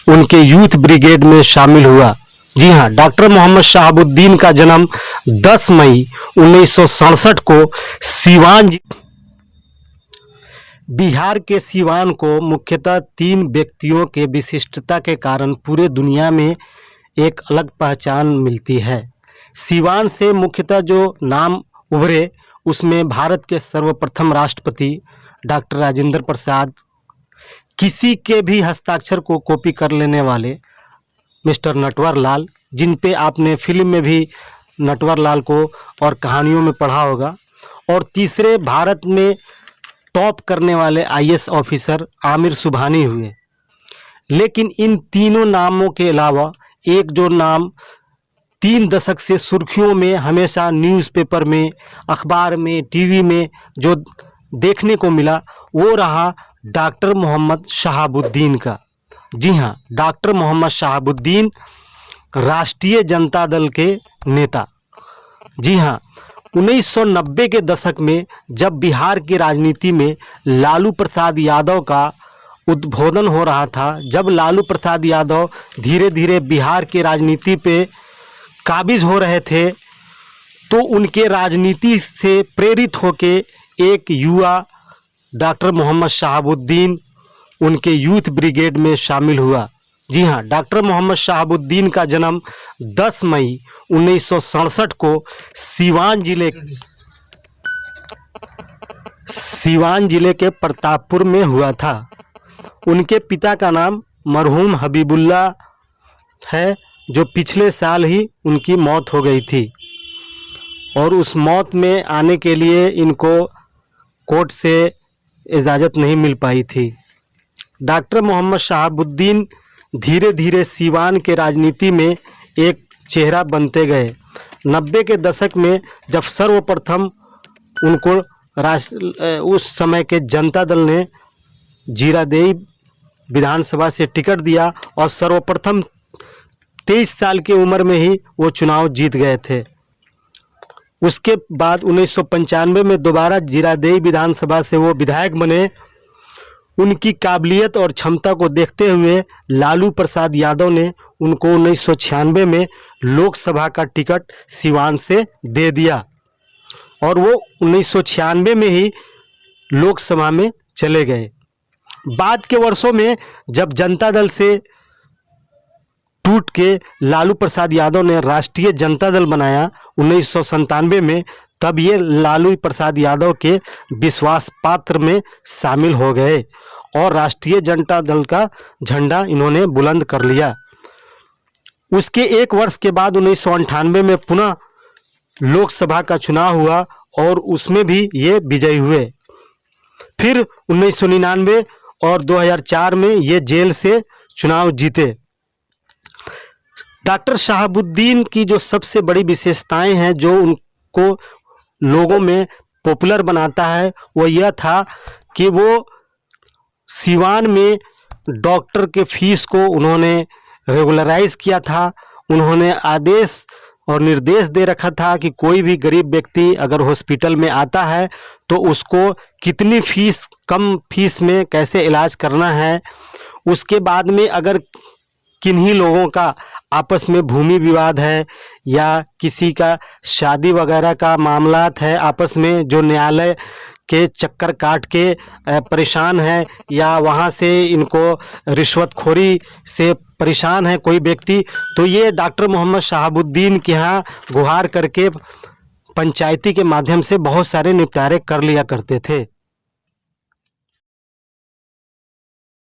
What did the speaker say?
उनके youth brigade में शामिल हुआ। जी हाँ, डॉक्टर मोहम्मद शहाबुद्दीन का जन्म 10 मई 1967 को सीवान बिहार के सीवान को मुख्यतः 3 व्यक्तियों के विशिष्टता के कारण पूरे दुनिया में एक अलग पहचान मिलती है। सीवान से मुख्यतः जो नाम उभरे उसमें भारत के सर्वप्रथम राष्ट्रपति डॉक्टर राजेंद्र प्रसाद, किसी के भी हस्ताक्षर को कॉपी कर लेने वाले मिस्टर नटवर लाल, जिन पे आपने फिल्म में भी नटवर लाल को और कहानियों में पढ़ा होगा, और तीसरे भारत में टॉप करने वाले आईएएस ऑफिसर आमिर सुबहानी हुए। लेकिन इन तीनों नामों के अलावा एक जो नाम 3 दशक से सुर्खियों में हमेशा न्यूज़पेपर में, अखबार में, टीवी में जो देखने को मिला, वो रहा डॉक्टर मोहम्मद शहाबुद्दीन का। जी हाँ, डॉक्टर मोहम्मद शहाबुद्दीन राष्ट्रीय जनता दल के नेता। जी हाँ, 1990 के दशक में जब बिहार की राजनीति में लालू प्रसाद यादव का उद्बोधन हो रहा था, जब लालू प्रसाद यादव धीरे धीरे बिहार की राजनीति पे काबिज हो रहे थे, तो उनके राजनीति से प्रेरित होके एक युवा डॉक्टर मोहम्मद शहाबुद्दीन उनके यूथ ब्रिगेड में शामिल हुआ। जी हाँ, डॉक्टर मोहम्मद शहाबुद्दीन का जन्म 10 मई 1967 को सीवान जिले के प्रतापपुर में हुआ था। उनके पिता का नाम मरहूम हबीबुल्ला है, जो पिछले साल ही उनकी मौत हो गई थी, और उस मौत में आने के लिए इनको कोर्ट से इजाज़त नहीं मिल पाई थी। डॉक्टर मोहम्मद शहाबुद्दीन धीरे धीरे सीवान के राजनीति में एक चेहरा बनते गए। 90 के दशक में जब सर्वप्रथम उनको उस समय के जनता दल ने जीरादेई विधानसभा से टिकट दिया और सर्वप्रथम 23 साल की उम्र में ही वो चुनाव जीत गए थे। उसके बाद 1995 में दोबारा जीरादेई विधानसभा से वो विधायक बने। उनकी काबिलियत और क्षमता को देखते हुए लालू प्रसाद यादव ने उनको 1996 में लोकसभा का टिकट सीवान से दे दिया, और वो 1996 में ही लोकसभा में चले गए। बाद के वर्षों में जब जनता दल से टूट के लालू प्रसाद यादव ने राष्ट्रीय जनता दल बनाया 1997 में, तब ये लालू प्रसाद यादव के विश्वास पात्र में शामिल हो गए और राष्ट्रीय जनता दल का झंडा इन्होंने बुलंद कर लिया। उसके 1 वर्ष के बाद 1998 में पुनः लोकसभा का चुनाव हुआ और उसमें भी ये विजयी हुए। फिर 1999 और 2004 में ये जेल से चुनाव जीते। डॉक्टर शहाबुद्दीन की जो सबसे बड़ी विशेषताएं हैं, जो उनको लोगों में पॉपुलर बनाता है, वो यह था कि वो सीवान में डॉक्टर के फीस को उन्होंने रेगुलराइज किया था। उन्होंने आदेश और निर्देश दे रखा था कि कोई भी गरीब व्यक्ति अगर हॉस्पिटल में आता है तो उसको कितनी फीस, कम फीस में कैसे इलाज करना है। उसके बाद में अगर किन्हीं लोगों का आपस में भूमि विवाद है या किसी का शादी वगैरह का मामलात है आपस में, जो न्यायालय के चक्कर काट के परेशान है या वहाँ से इनको रिश्वतखोरी से परेशान है कोई व्यक्ति, तो ये डॉक्टर मोहम्मद शहाबुद्दीन के यहाँ गुहार करके पंचायती के माध्यम से बहुत सारे निपटारे कर लिया करते थे।